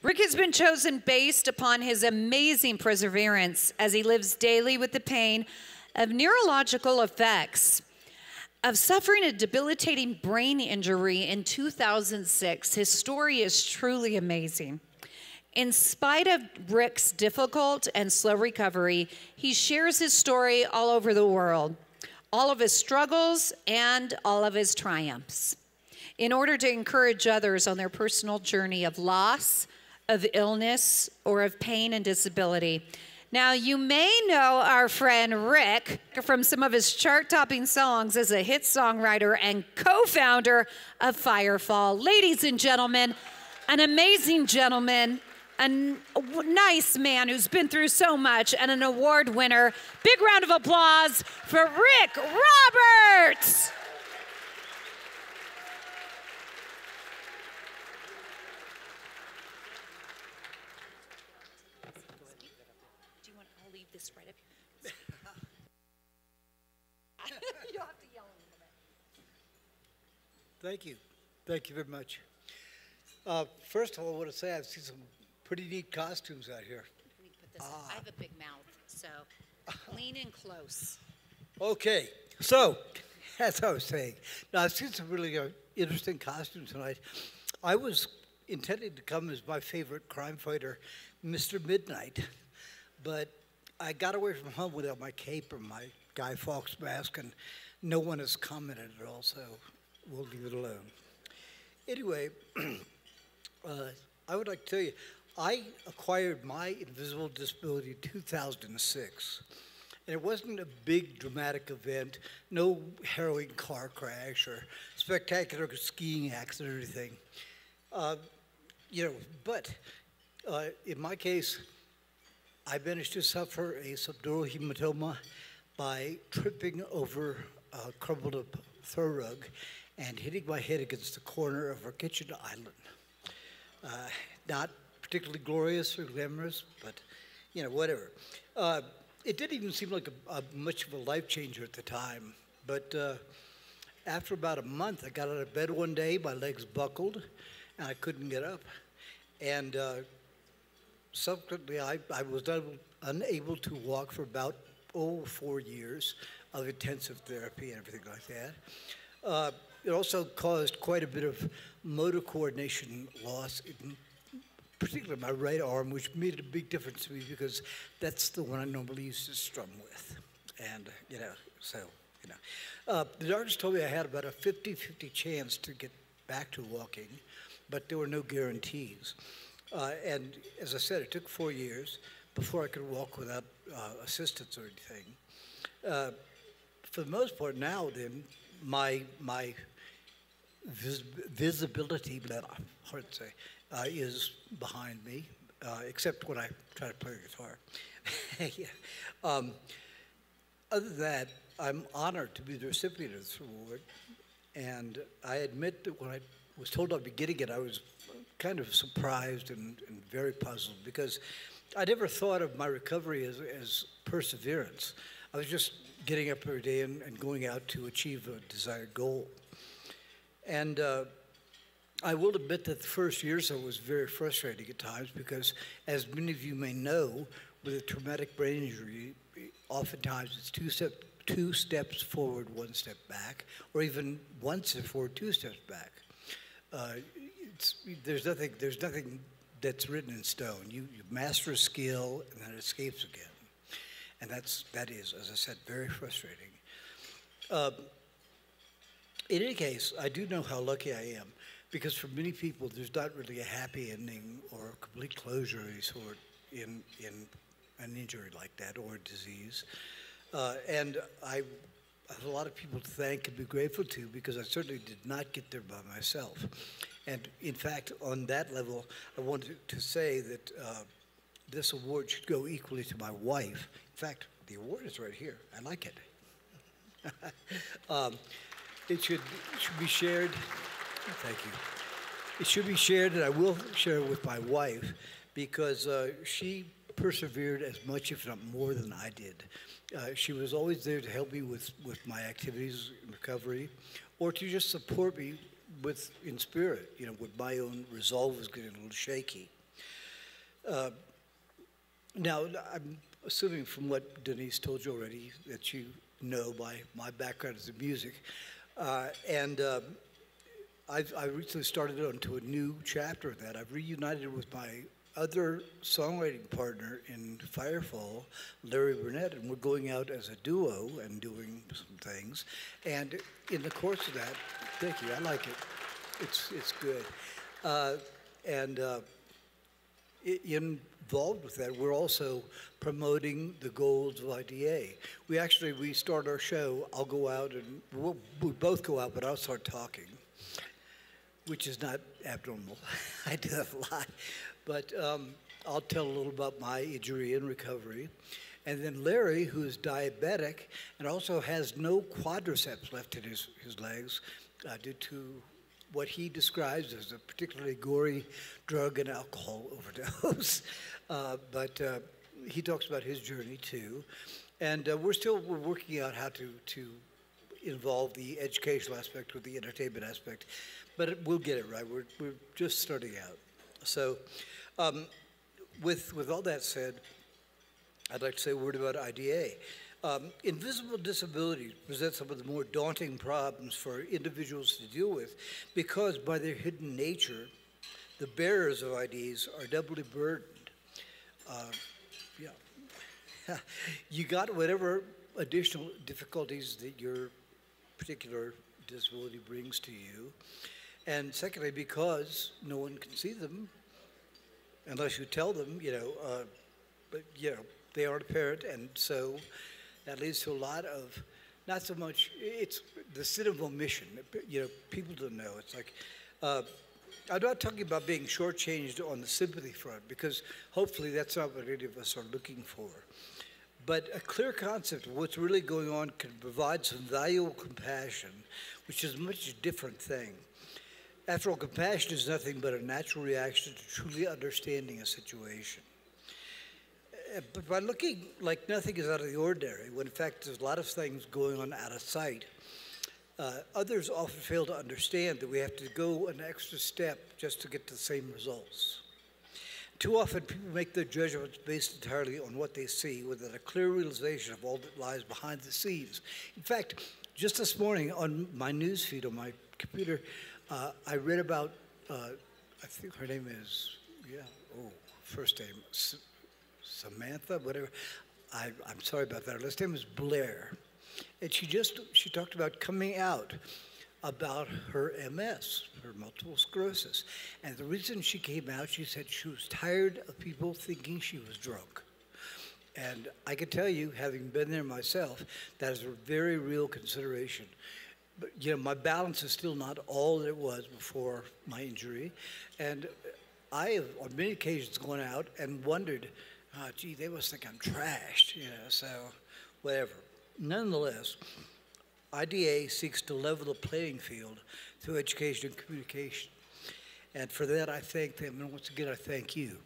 Rick has been chosen based upon his amazing perseverance as he lives daily with the pain of neurological effects of suffering a debilitating brain injury in 2006. His story is truly amazing. In spite of Rick's difficult and slow recovery, he shares his story all over the world, all of his struggles and all of his triumphs, in order to encourage others on their personal journey of loss, of illness, or of pain and disability. Now, you may know our friend Rick from some of his chart-topping songs as a hit songwriter and co-founder of Firefall. Ladies and gentlemen, an amazing gentleman, a nice man who's been through so much, and an award winner. Big round of applause for Rick Roberts. Do you want, I'll leave this right up here. You'll have to yell in a minute. Thank you. Thank you very much. First of all, I want to say I've seen some pretty neat costumes out here. Let me put this in. I have a big mouth, so lean in close. Okay, so as I was saying, now I've seen some really interesting costumes tonight. I was intending to come as my favorite crime fighter, Mr. Midnight, but I got away from home without my cape or my Guy Fawkes mask, and no one has commented at all, so we'll leave it alone. Anyway, I would like to tell you, I acquired my invisible disability in 2006. And it wasn't a big dramatic event, no harrowing car crash or spectacular skiing accident or anything. But in my case, I managed to suffer a subdural hematoma by tripping over a crumbled up throw rug and hitting my head against the corner of our kitchen island. Not particularly glorious or glamorous, but whatever. It didn't even seem like much of a life changer at the time, but after about a month, I got out of bed one day, my legs buckled, and I couldn't get up. And subsequently, I was unable to walk for about 4 years of intensive therapy and everything like that. It also caused quite a bit of motor coordination loss, particularly my right arm, which made a big difference to me because that's the one I normally used to strum with. And, the doctors told me I had about a 50-50 chance to get back to walking, but there were no guarantees. And as I said, it took 4 years before I could walk without assistance or anything. For the most part now, then, my visibility, hard to say, is behind me, except when I try to play the guitar. Yeah. Other than that, I'm honored to be the recipient of this award, and I admit that when I was told I'd be getting it, I was kind of surprised and very puzzled because I never thought of my recovery as perseverance. I was just getting up every day and going out to achieve a desired goal. And I will admit that the first year or so was very frustrating at times because, as many of you may know, with a traumatic brain injury, oftentimes it's two steps forward, 1 step back, or even 1 step forward, 2 steps back. There's nothing that's written in stone. You master a skill and then it escapes again. And that is, as I said, very frustrating. In any case, I do know how lucky I am because for many people, there's not really a happy ending or a complete closure of any sort in an injury like that or a disease. And I have a lot of people to thank and be grateful to because I certainly did not get there by myself. And in fact, on that level, I wanted to say that this award should go equally to my wife. In fact, the award is right here. I like it. It should be shared. Thank you. It should be shared, and I will share it with my wife because she persevered as much, if not more, than I did. She was always there to help me with my activities in recovery, or to just support me in spirit, when my own resolve was getting a little shaky. Now, I'm assuming from what Denise told you already that you know my background is in music. I recently started onto a new chapter of that. I've reunited with my other songwriting partner in Firefall, Larry Burnett, and we're going out as a duo and doing some things. And in the course of that, thank you, I like it. It's good. Involved with that, we're also promoting the goals of IDA. We start our show, I'll go out and we both go out, but I'll start talking, which is not abnormal. I do that a lot. But I'll tell a little about my injury and recovery. And then Larry, who is diabetic and also has no quadriceps left in his legs due to what he describes as a particularly gory drug and alcohol overdose. But he talks about his journey too. And we're working out how to involve the educational aspect with the entertainment aspect. But we'll get it right. We're just starting out. So with all that said, I'd like to say a word about IDA. Invisible disabilities present some of the more daunting problems for individuals to deal with because by their hidden nature, the bearers of IDs are doubly burdened. You got whatever additional difficulties that your particular disability brings to you. And secondly, because no one can see them unless you tell them, but they aren't apparent, and so that leads to a lot of, not so much, it's the sin of omission. People don't know. It's like, I'm not talking about being shortchanged on the sympathy front, because hopefully that's not what any of us are looking for. But a clear concept of what's really going on can provide some valuable compassion, which is a much different thing. After all, compassion is nothing but a natural reaction to truly understanding a situation. But by looking like nothing is out of the ordinary, when in fact there's a lot of things going on out of sight, others often fail to understand that we have to go an extra step just to get to the same results. Too often people make their judgments based entirely on what they see without a clear realization of all that lies behind the scenes. In fact, just this morning on my news feed on my computer, I read about, I think her name is, first name, Samantha, whatever. I'm sorry about that. Her last name is Blair. And she talked about coming out about her MS, her multiple sclerosis. And the reason she came out, she said she was tired of people thinking she was drunk. And I can tell you, having been there myself, that is a very real consideration. But, my balance is still not all that it was before my injury. And I have, on many occasions, gone out and wondered, gee, they must think I'm trashed, so whatever. Nonetheless, IDA seeks to level the playing field through education and communication. And for that, I thank them, and once again, I thank you.